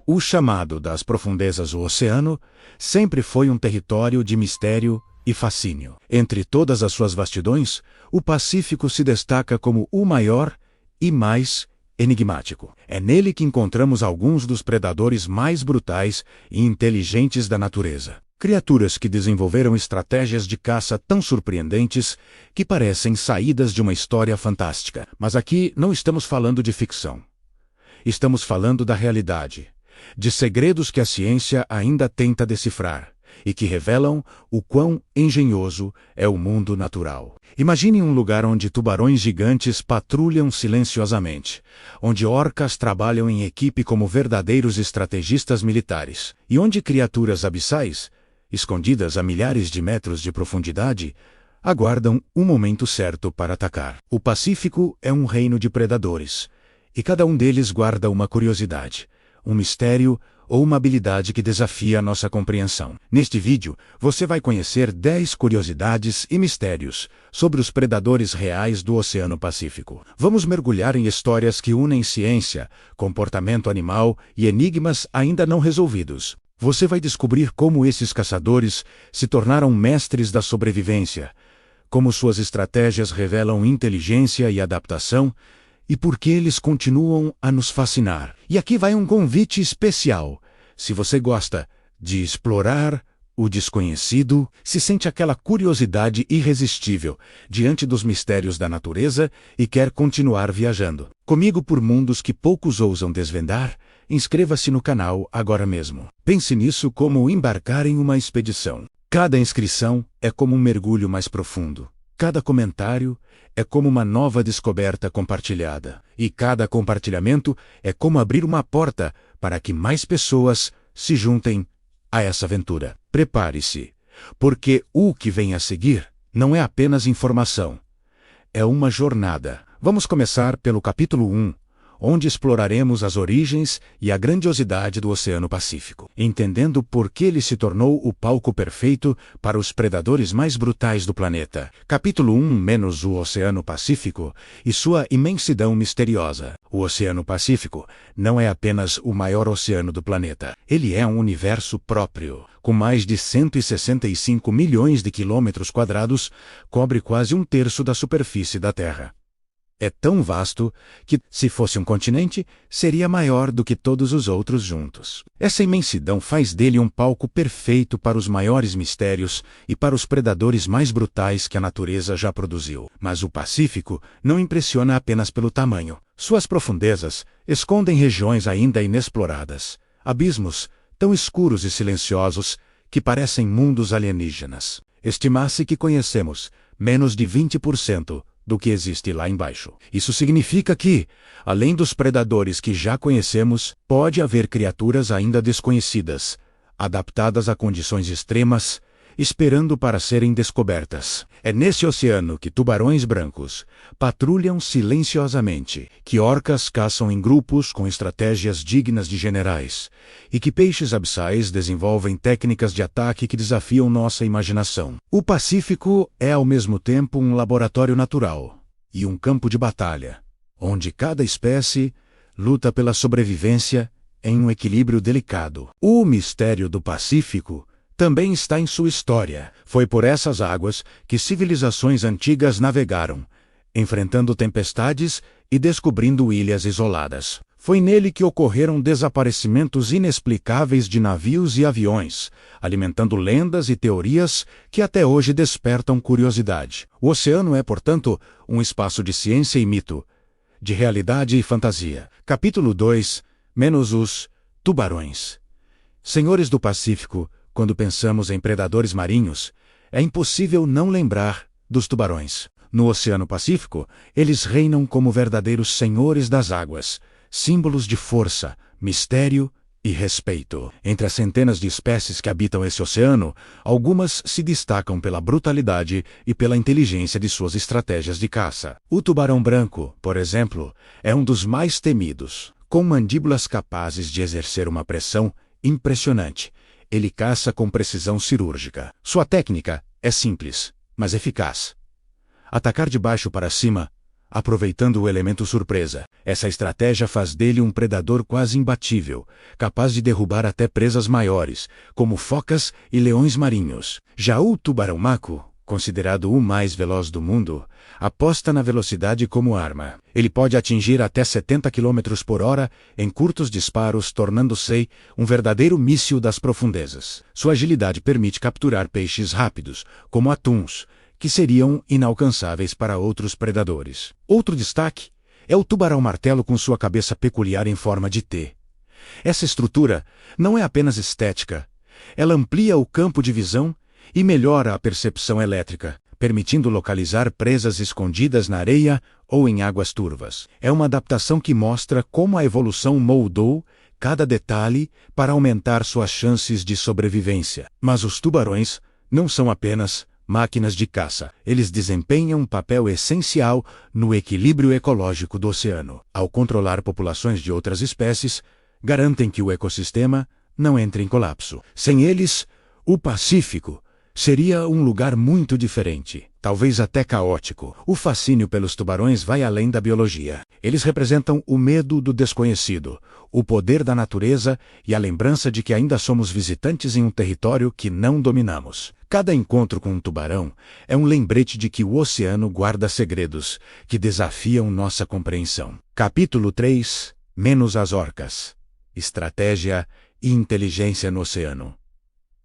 O chamado das profundezas do oceano sempre foi um território de mistério e fascínio. Entre todas as suas vastidões, o Pacífico se destaca como o maior e mais enigmático. É nele que encontramos alguns dos predadores mais brutais e inteligentes da natureza. Criaturas que desenvolveram estratégias de caça tão surpreendentes que parecem saídas de uma história fantástica. Mas aqui não estamos falando de ficção. Estamos falando da realidade, de segredos que a ciência ainda tenta decifrar e que revelam o quão engenhoso é o mundo natural. Imagine um lugar onde tubarões gigantes patrulham silenciosamente, onde orcas trabalham em equipe como verdadeiros estrategistas militares, e onde criaturas abissais, escondidas a milhares de metros de profundidade, aguardam o momento certo para atacar. O Pacífico é um reino de predadores, e cada um deles guarda uma curiosidade, um mistério ou uma habilidade que desafia a nossa compreensão. Neste vídeo, você vai conhecer 10 curiosidades e mistérios sobre os predadores reais do Oceano Pacífico. Vamos mergulhar em histórias que unem ciência, comportamento animal e enigmas ainda não resolvidos. Você vai descobrir como esses caçadores se tornaram mestres da sobrevivência, como suas estratégias revelam inteligência e adaptação, e por que eles continuam a nos fascinar. E aqui vai um convite especial. Se você gosta de explorar o desconhecido, se sente aquela curiosidade irresistível diante dos mistérios da natureza e quer continuar viajando comigo por mundos que poucos ousam desvendar, inscreva-se no canal agora mesmo. Pense nisso como embarcar em uma expedição. Cada inscrição é como um mergulho mais profundo. Cada comentário é como uma nova descoberta compartilhada. E cada compartilhamento é como abrir uma porta para que mais pessoas se juntem a essa aventura. Prepare-se, porque o que vem a seguir não é apenas informação. É uma jornada. Vamos começar pelo capítulo 1, onde exploraremos as origens e a grandiosidade do Oceano Pacífico, entendendo por que ele se tornou o palco perfeito para os predadores mais brutais do planeta. Capítulo 1 - o Oceano Pacífico e sua imensidão misteriosa. O Oceano Pacífico não é apenas o maior oceano do planeta. Ele é um universo próprio. Com mais de 165 milhões de quilômetros quadrados, cobre quase um terço da superfície da Terra. É tão vasto que, se fosse um continente, seria maior do que todos os outros juntos. Essa imensidão faz dele um palco perfeito para os maiores mistérios e para os predadores mais brutais que a natureza já produziu. Mas o Pacífico não impressiona apenas pelo tamanho. Suas profundezas escondem regiões ainda inexploradas, abismos tão escuros e silenciosos que parecem mundos alienígenas. Estima-se que conhecemos menos de 20% do que existe lá embaixo. Isso significa que, além dos predadores que já conhecemos, pode haver criaturas ainda desconhecidas, adaptadas a condições extremas, esperando para serem descobertas. É nesse oceano que tubarões brancos patrulham silenciosamente, que orcas caçam em grupos com estratégias dignas de generais, e que peixes abissais desenvolvem técnicas de ataque que desafiam nossa imaginação. O Pacífico é ao mesmo tempo um laboratório natural e um campo de batalha, onde cada espécie luta pela sobrevivência em um equilíbrio delicado. O mistério do Pacífico também está em sua história. Foi por essas águas que civilizações antigas navegaram, enfrentando tempestades e descobrindo ilhas isoladas. Foi nele que ocorreram desaparecimentos inexplicáveis de navios e aviões, alimentando lendas e teorias que até hoje despertam curiosidade. O oceano é, portanto, um espaço de ciência e mito, de realidade e fantasia. Capítulo 2 - os tubarões. Senhores do Pacífico, quando pensamos em predadores marinhos, é impossível não lembrar dos tubarões. No Oceano Pacífico, eles reinam como verdadeiros senhores das águas, símbolos de força, mistério e respeito. Entre as centenas de espécies que habitam esse oceano, algumas se destacam pela brutalidade e pela inteligência de suas estratégias de caça. O tubarão branco, por exemplo, é um dos mais temidos. Com mandíbulas capazes de exercer uma pressão impressionante, ele caça com precisão cirúrgica. Sua técnica é simples, mas eficaz. Atacar de baixo para cima, aproveitando o elemento surpresa. Essa estratégia faz dele um predador quase imbatível, capaz de derrubar até presas maiores, como focas e leões marinhos. Já o tubarão-maco, considerado o mais veloz do mundo, aposta na velocidade como arma. Ele pode atingir até 70 km por hora em curtos disparos, tornando-se um verdadeiro míssil das profundezas. Sua agilidade permite capturar peixes rápidos, como atuns, que seriam inalcançáveis para outros predadores. Outro destaque é o tubarão-martelo com sua cabeça peculiar em forma de T. Essa estrutura não é apenas estética, ela amplia o campo de visão e melhora a percepção elétrica, permitindo localizar presas escondidas na areia ou em águas turvas. É uma adaptação que mostra como a evolução moldou cada detalhe para aumentar suas chances de sobrevivência. Mas os tubarões não são apenas máquinas de caça. Eles desempenham um papel essencial no equilíbrio ecológico do oceano. Ao controlar populações de outras espécies, garantem que o ecossistema não entre em colapso. Sem eles, o Pacífico seria um lugar muito diferente, talvez até caótico. O fascínio pelos tubarões vai além da biologia. Eles representam o medo do desconhecido, o poder da natureza e a lembrança de que ainda somos visitantes em um território que não dominamos. Cada encontro com um tubarão é um lembrete de que o oceano guarda segredos que desafiam nossa compreensão. Capítulo 3 – Menos as orcas. Estratégia e inteligência no oceano.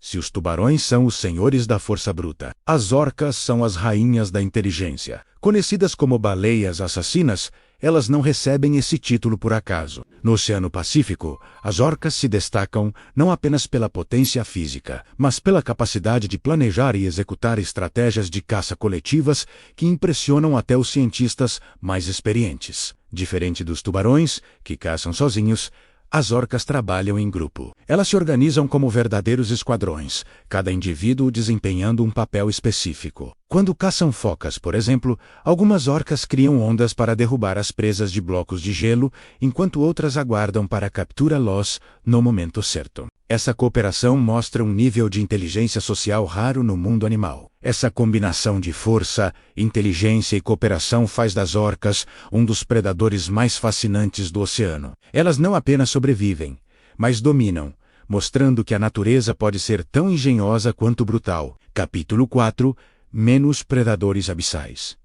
Se os tubarões são os senhores da força bruta, as orcas são as rainhas da inteligência. Conhecidas como baleias assassinas, elas não recebem esse título por acaso. No Oceano Pacífico, as orcas se destacam não apenas pela potência física, mas pela capacidade de planejar e executar estratégias de caça coletivas que impressionam até os cientistas mais experientes. Diferente dos tubarões, que caçam sozinhos, as orcas trabalham em grupo. Elas se organizam como verdadeiros esquadrões, cada indivíduo desempenhando um papel específico. Quando caçam focas, por exemplo, algumas orcas criam ondas para derrubar as presas de blocos de gelo, enquanto outras aguardam para a captura-los no momento certo. Essa cooperação mostra um nível de inteligência social raro no mundo animal. Essa combinação de força, inteligência e cooperação faz das orcas um dos predadores mais fascinantes do oceano. Elas não apenas sobrevivem, mas dominam, mostrando que a natureza pode ser tão engenhosa quanto brutal. Capítulo 4 – Menos predadores abissais.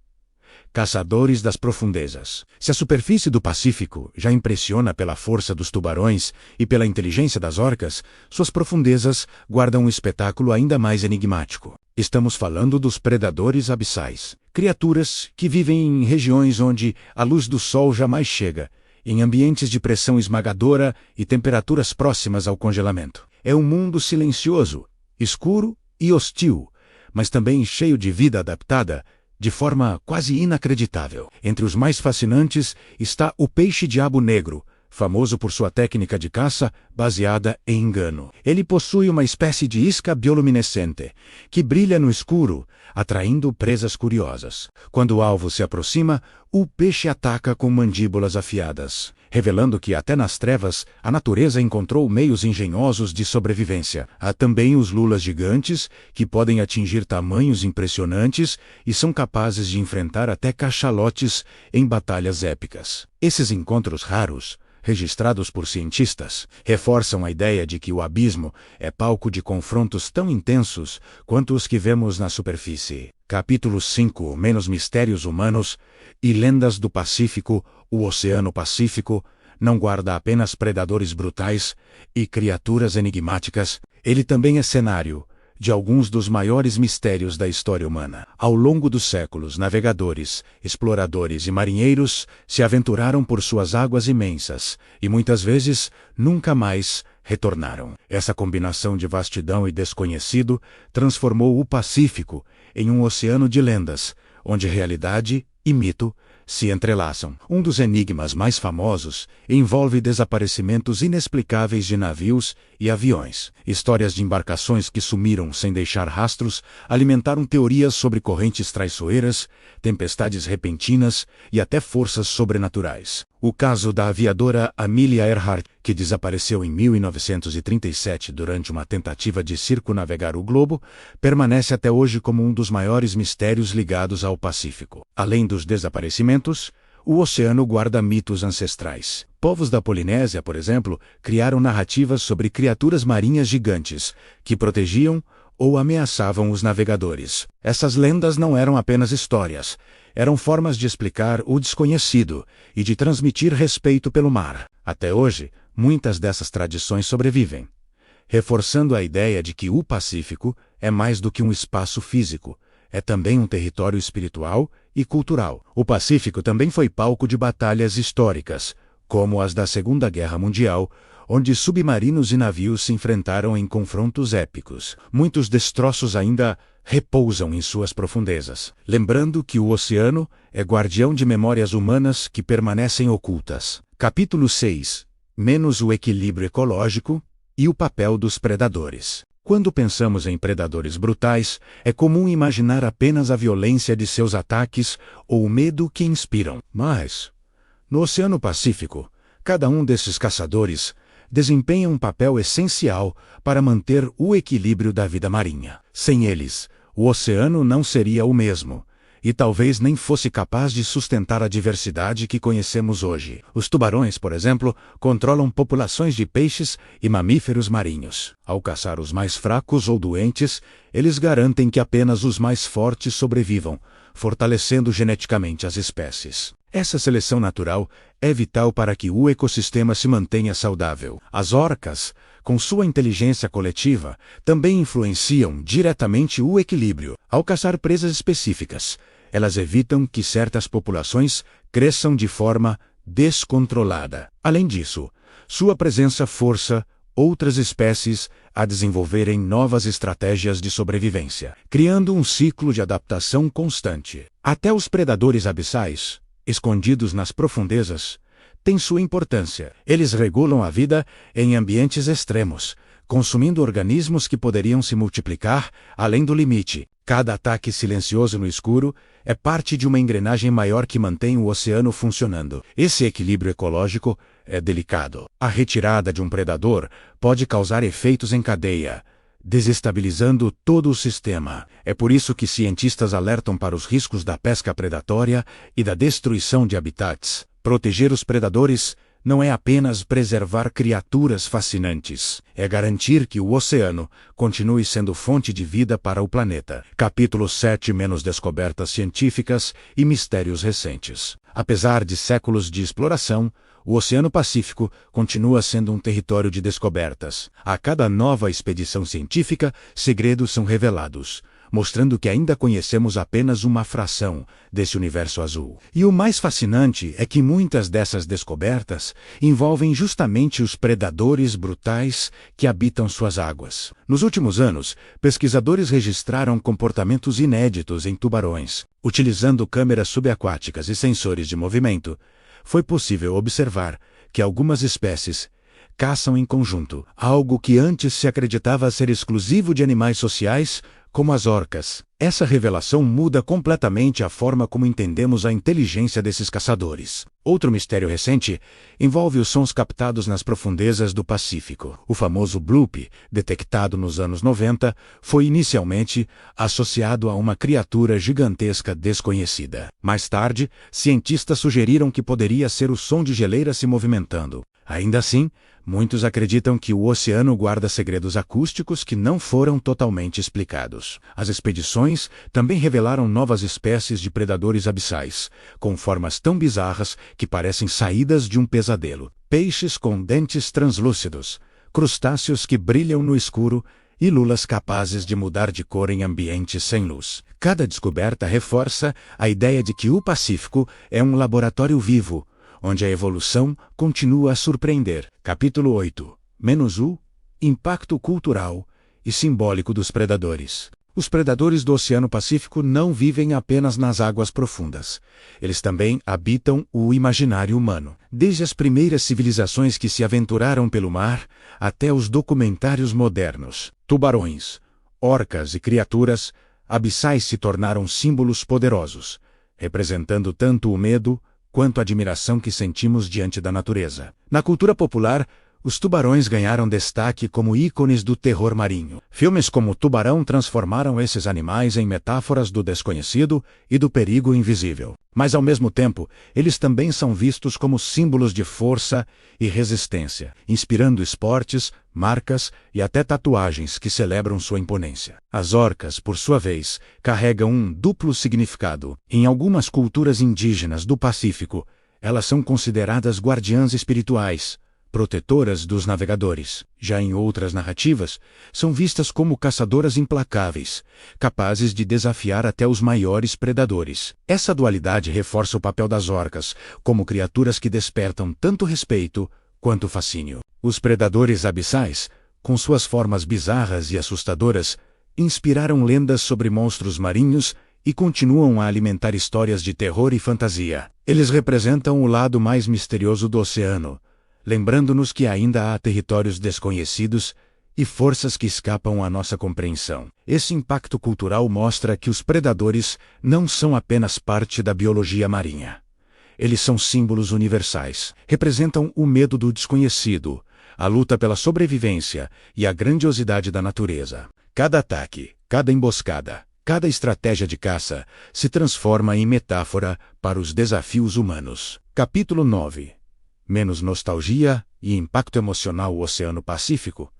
Caçadores das profundezas. Se a superfície do Pacífico já impressiona pela força dos tubarões e pela inteligência das orcas, suas profundezas guardam um espetáculo ainda mais enigmático. Estamos falando dos predadores abissais. Criaturas que vivem em regiões onde a luz do sol jamais chega, em ambientes de pressão esmagadora e temperaturas próximas ao congelamento. É um mundo silencioso, escuro e hostil, mas também cheio de vida adaptada, de forma quase inacreditável. Entre os mais fascinantes está o peixe-diabo negro, famoso por sua técnica de caça baseada em engano. Ele possui uma espécie de isca bioluminescente, que brilha no escuro, atraindo presas curiosas. Quando o alvo se aproxima, o peixe ataca com mandíbulas afiadas, revelando que até nas trevas a natureza encontrou meios engenhosos de sobrevivência. Há também os lulas gigantes, que podem atingir tamanhos impressionantes e são capazes de enfrentar até cachalotes em batalhas épicas. Esses encontros raros, registrados por cientistas, reforçam a ideia de que o abismo é palco de confrontos tão intensos quanto os que vemos na superfície. Capítulo 5 – Menos mistérios humanos e lendas do Pacífico. O Oceano Pacífico não guarda apenas predadores brutais e criaturas enigmáticas, ele também é cenário de alguns dos maiores mistérios da história humana. Ao longo dos séculos, navegadores, exploradores e marinheiros se aventuraram por suas águas imensas e muitas vezes nunca mais retornaram. Essa combinação de vastidão e desconhecido transformou o Pacífico em um oceano de lendas, onde realidade e mito se entrelaçam. Um dos enigmas mais famosos envolve desaparecimentos inexplicáveis de navios e aviões. Histórias de embarcações que sumiram sem deixar rastros alimentaram teorias sobre correntes traiçoeiras, tempestades repentinas e até forças sobrenaturais. O caso da aviadora Amelia Earhart, que desapareceu em 1937 durante uma tentativa de circunnavegar o globo, permanece até hoje como um dos maiores mistérios ligados ao Pacífico. Além dos desaparecimentos, o oceano guarda mitos ancestrais. Povos da Polinésia, por exemplo, criaram narrativas sobre criaturas marinhas gigantes, que protegiam ou ameaçavam os navegadores. Essas lendas não eram apenas histórias, eram formas de explicar o desconhecido e de transmitir respeito pelo mar. Até hoje, muitas dessas tradições sobrevivem, reforçando a ideia de que o Pacífico é mais do que um espaço físico, é também um território espiritual e cultural. O Pacífico também foi palco de batalhas históricas, como as da Segunda Guerra Mundial, onde submarinos e navios se enfrentaram em confrontos épicos. Muitos destroços ainda repousam em suas profundezas, lembrando que o oceano é guardião de memórias humanas que permanecem ocultas. Capítulo 6. Menos o equilíbrio ecológico e o papel dos predadores. Quando pensamos em predadores brutais, é comum imaginar apenas a violência de seus ataques ou o medo que inspiram. Mas, no Oceano Pacífico, cada um desses caçadores desempenha um papel essencial para manter o equilíbrio da vida marinha. Sem eles, o oceano não seria o mesmo, e talvez nem fosse capaz de sustentar a diversidade que conhecemos hoje. Os tubarões, por exemplo, controlam populações de peixes e mamíferos marinhos. Ao caçar os mais fracos ou doentes, eles garantem que apenas os mais fortes sobrevivam, fortalecendo geneticamente as espécies. Essa seleção natural é vital para que o ecossistema se mantenha saudável. As orcas, com sua inteligência coletiva, também influenciam diretamente o equilíbrio. Ao caçar presas específicas, elas evitam que certas populações cresçam de forma descontrolada. Além disso, sua presença força outras espécies a desenvolverem novas estratégias de sobrevivência, criando um ciclo de adaptação constante. Até os predadores abissais, escondidos nas profundezas, têm sua importância. Eles regulam a vida em ambientes extremos, consumindo organismos que poderiam se multiplicar além do limite. Cada ataque silencioso no escuro é parte de uma engrenagem maior que mantém o oceano funcionando. Esse equilíbrio ecológico é delicado. A retirada de um predador pode causar efeitos em cadeia, desestabilizando todo o sistema. É por isso que cientistas alertam para os riscos da pesca predatória e da destruição de habitats. Proteger os predadores não é apenas preservar criaturas fascinantes, é garantir que o oceano continue sendo fonte de vida para o planeta. Capítulo 7. Menos descobertas científicas e mistérios recentes. Apesar de séculos de exploração, o Oceano Pacífico continua sendo um território de descobertas. A cada nova expedição científica, segredos são revelados, mostrando que ainda conhecemos apenas uma fração desse universo azul. E o mais fascinante é que muitas dessas descobertas envolvem justamente os predadores brutais que habitam suas águas. Nos últimos anos, pesquisadores registraram comportamentos inéditos em tubarões. Utilizando câmeras subaquáticas e sensores de movimento, foi possível observar que algumas espécies caçam em conjunto, algo que antes se acreditava ser exclusivo de animais sociais, como as orcas. Essa revelação muda completamente a forma como entendemos a inteligência desses caçadores. Outro mistério recente envolve os sons captados nas profundezas do Pacífico. O famoso bloop, detectado nos anos 90, foi inicialmente associado a uma criatura gigantesca desconhecida. Mais tarde, cientistas sugeriram que poderia ser o som de geleiras se movimentando. Ainda assim, muitos acreditam que o oceano guarda segredos acústicos que não foram totalmente explicados. As expedições também revelaram novas espécies de predadores abissais, com formas tão bizarras que parecem saídas de um pesadelo. Peixes com dentes translúcidos, crustáceos que brilham no escuro e lulas capazes de mudar de cor em ambientes sem luz. Cada descoberta reforça a ideia de que o Pacífico é um laboratório vivo, onde a evolução continua a surpreender. Capítulo 8. Menos o impacto cultural e simbólico dos predadores. Os predadores do Oceano Pacífico não vivem apenas nas águas profundas. Eles também habitam o imaginário humano. Desde as primeiras civilizações que se aventuraram pelo mar, até os documentários modernos. Tubarões, orcas e criaturas abissais se tornaram símbolos poderosos, representando tanto o medo quanto a admiração que sentimos diante da natureza. Na cultura popular, os tubarões ganharam destaque como ícones do terror marinho. Filmes como Tubarão transformaram esses animais em metáforas do desconhecido e do perigo invisível. Mas, ao mesmo tempo, eles também são vistos como símbolos de força e resistência, inspirando esportes, marcas e até tatuagens que celebram sua imponência. As orcas, por sua vez, carregam um duplo significado. Em algumas culturas indígenas do Pacífico, elas são consideradas guardiãs espirituais, protetoras dos navegadores. Já em outras narrativas, são vistas como caçadoras implacáveis, capazes de desafiar até os maiores predadores. Essa dualidade reforça o papel das orcas como criaturas que despertam tanto respeito quanto fascínio. Os predadores abissais, com suas formas bizarras e assustadoras, inspiraram lendas sobre monstros marinhos e continuam a alimentar histórias de terror e fantasia. Eles representam o lado mais misterioso do oceano, lembrando-nos que ainda há territórios desconhecidos e forças que escapam à nossa compreensão. Esse impacto cultural mostra que os predadores não são apenas parte da biologia marinha. Eles são símbolos universais. Representam o medo do desconhecido, a luta pela sobrevivência e a grandiosidade da natureza. Cada ataque, cada emboscada, cada estratégia de caça se transforma em metáfora para os desafios humanos. Capítulo 9. Menos nostalgia e impacto emocional. O Oceano Pacífico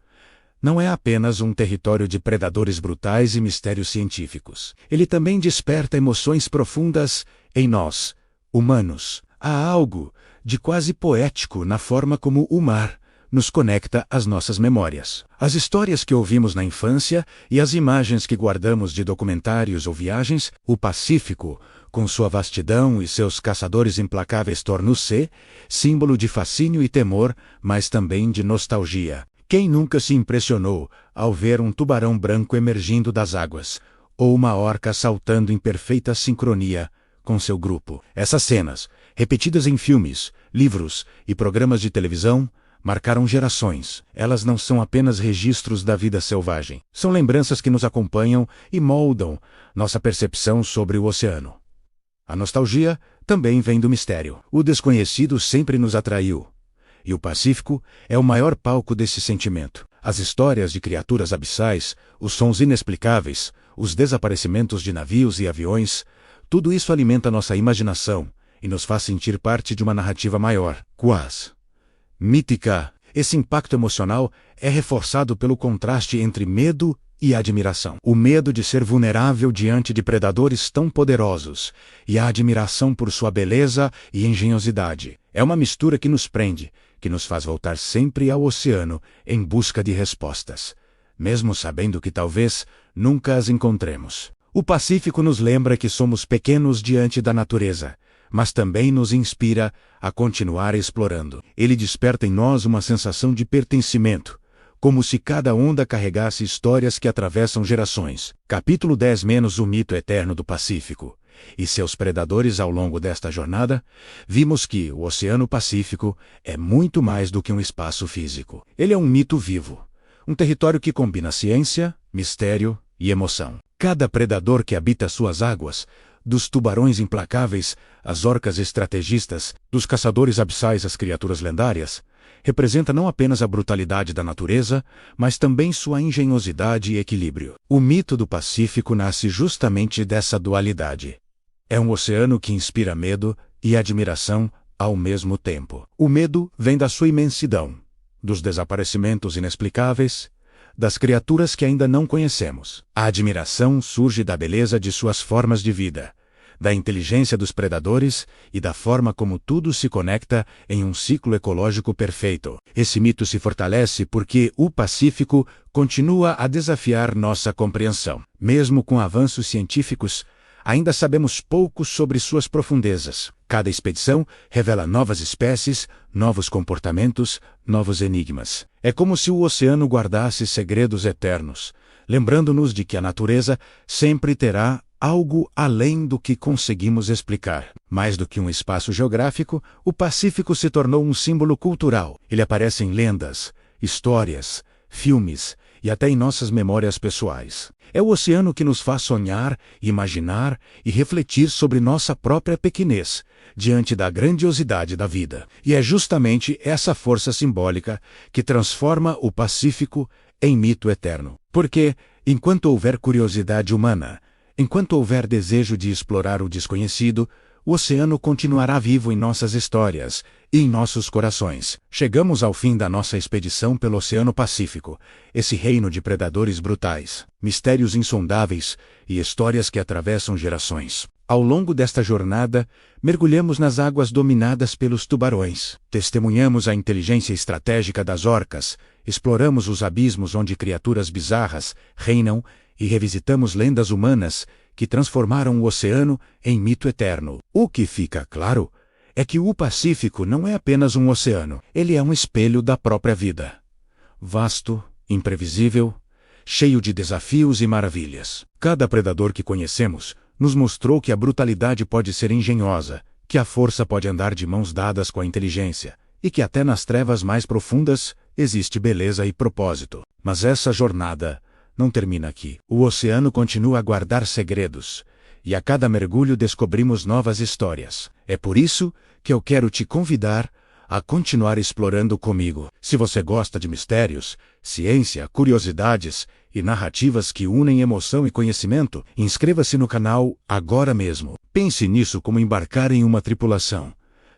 não é apenas um território de predadores brutais e mistérios científicos. Ele também desperta emoções profundas em nós, humanos. Há algo de quase poético na forma como o mar nos conecta às nossas memórias. As histórias que ouvimos na infância e as imagens que guardamos de documentários ou viagens, o Pacífico, com sua vastidão e seus caçadores implacáveis, torna-se símbolo de fascínio e temor, mas também de nostalgia. Quem nunca se impressionou ao ver um tubarão branco emergindo das águas, ou uma orca saltando em perfeita sincronia com seu grupo? Essas cenas, repetidas em filmes, livros e programas de televisão, marcaram gerações. Elas não são apenas registros da vida selvagem. São lembranças que nos acompanham e moldam nossa percepção sobre o oceano. A nostalgia também vem do mistério. O desconhecido sempre nos atraiu, e o Pacífico é o maior palco desse sentimento. As histórias de criaturas abissais, os sons inexplicáveis, os desaparecimentos de navios e aviões, tudo isso alimenta nossa imaginação e nos faz sentir parte de uma narrativa maior, quase mítica. Esse impacto emocional é reforçado pelo contraste entre medo e admiração. O medo de ser vulnerável diante de predadores tão poderosos e a admiração por sua beleza e engenhosidade. É uma mistura que nos prende, que nos faz voltar sempre ao oceano em busca de respostas, mesmo sabendo que talvez nunca as encontremos. O Pacífico nos lembra que somos pequenos diante da natureza, mas também nos inspira a continuar explorando. Ele desperta em nós uma sensação de pertencimento, como se cada onda carregasse histórias que atravessam gerações. Capítulo 10. O mito eterno do Pacífico e seus predadores. Ao longo desta jornada, vimos que o Oceano Pacífico é muito mais do que um espaço físico. Ele é um mito vivo, um território que combina ciência, mistério e emoção. Cada predador que habita suas águas, dos tubarões implacáveis às orcas estrategistas, dos caçadores abissais às criaturas lendárias, representa não apenas a brutalidade da natureza, mas também sua engenhosidade e equilíbrio. O mito do Pacífico nasce justamente dessa dualidade. É um oceano que inspira medo e admiração ao mesmo tempo. O medo vem da sua imensidão, dos desaparecimentos inexplicáveis, das criaturas que ainda não conhecemos. A admiração surge da beleza de suas formas de vida, da inteligência dos predadores e da forma como tudo se conecta em um ciclo ecológico perfeito. Esse mito se fortalece porque o Pacífico continua a desafiar nossa compreensão. Mesmo com avanços científicos, ainda sabemos pouco sobre suas profundezas. Cada expedição revela novas espécies, novos comportamentos, novos enigmas. É como se o oceano guardasse segredos eternos, lembrando-nos de que a natureza sempre terá algo além do que conseguimos explicar. Mais do que um espaço geográfico, o Pacífico se tornou um símbolo cultural. Ele aparece em lendas, histórias, filmes e até em nossas memórias pessoais. É o oceano que nos faz sonhar, imaginar e refletir sobre nossa própria pequenez, diante da grandiosidade da vida. E é justamente essa força simbólica que transforma o Pacífico em mito eterno. Porque, enquanto houver curiosidade humana, enquanto houver desejo de explorar o desconhecido, o oceano continuará vivo em nossas histórias e em nossos corações. Chegamos ao fim da nossa expedição pelo Oceano Pacífico, esse reino de predadores brutais, mistérios insondáveis e histórias que atravessam gerações. Ao longo desta jornada, mergulhamos nas águas dominadas pelos tubarões, testemunhamos a inteligência estratégica das orcas, exploramos os abismos onde criaturas bizarras reinam e revisitamos lendas humanas que transformaram o oceano em mito eterno. O que fica claro é que o Pacífico não é apenas um oceano, ele é um espelho da própria vida. Vasto, imprevisível, cheio de desafios e maravilhas. Cada predador que conhecemos nos mostrou que a brutalidade pode ser engenhosa, que a força pode andar de mãos dadas com a inteligência, e que até nas trevas mais profundas existe beleza e propósito. Mas essa jornada não termina aqui. O oceano continua a guardar segredos, e a cada mergulho descobrimos novas histórias. É por isso que eu quero te convidar a continuar explorando comigo. Se você gosta de mistérios, ciência, curiosidades e narrativas que unem emoção e conhecimento, inscreva-se no canal agora mesmo. Pense nisso como embarcar em uma tripulação.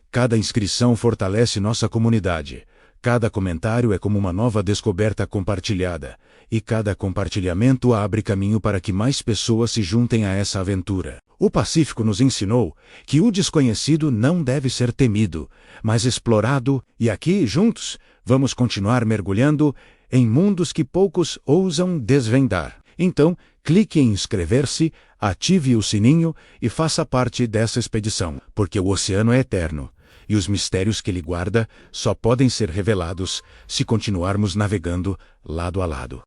Cada inscrição fortalece nossa comunidade. Cada comentário é como uma nova descoberta compartilhada, e cada compartilhamento abre caminho para que mais pessoas se juntem a essa aventura. O Pacífico nos ensinou que o desconhecido não deve ser temido, mas explorado, e aqui, juntos, vamos continuar mergulhando em mundos que poucos ousam desvendar. Então, clique em inscrever-se, ative o sininho e faça parte dessa expedição, porque o oceano é eterno. E os mistérios que ele guarda só podem ser revelados se continuarmos navegando lado a lado.